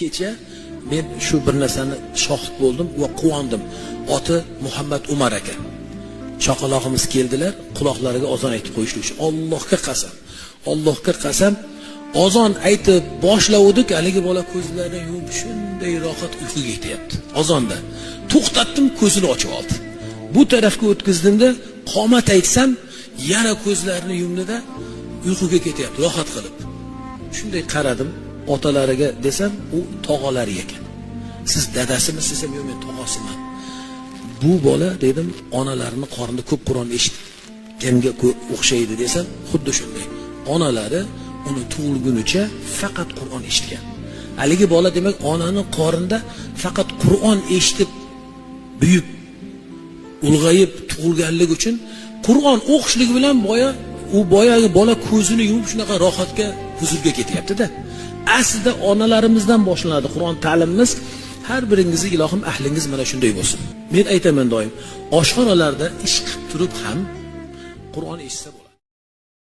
kecha men shu bir narsani shohid bo'ldim va quvondim. Oti Muhammad Umar aka. Chaqaloqimiz keldilar, quloqlariga azon aytib qo'yishdi. Allohga qasam. Allohga qasam, azon aytib boshladik, haligi bola ko'zlarini yumib shunday rohat uyquga ketyapti. Azonda to'xtatdim, ko'zini ochib oldi. Bu tarafga o'tkazdim-da, qomat aytsam, yana ko'zlarini yumdi-da, uyquga ketyapti, rohat qilib. Shunday qaradim, otalariga desam, u tog'alari ekan. Siz dadasimiz desam, yo'q, men tog'asiman. Bu bola dedim, onalarini qornida ko'p Qur'on eshitganga o'xshaydi desam, xuddi shunday. Onalari uni tug'ilgunicha faqat Qur'on eshitgan. Haligi bola demak onaning qornida faqat Qur'on eshitib büyüyüp ulg'ayib tug'ilganligi uchun Qur'on o'qishligi bilan u boyagi bola ko'zini yumib shunaqa rohatga, huzurga ketyapti-da. Aslida onalarimizdan boshlanadi Qur'on ta'limimiz. Har biringizni ilohim ahlingiz mana shunday bo'lsin. Men aytaman doim, oshxonalarda ish qilib turib ham Qur'on eshitsa bo'ladi.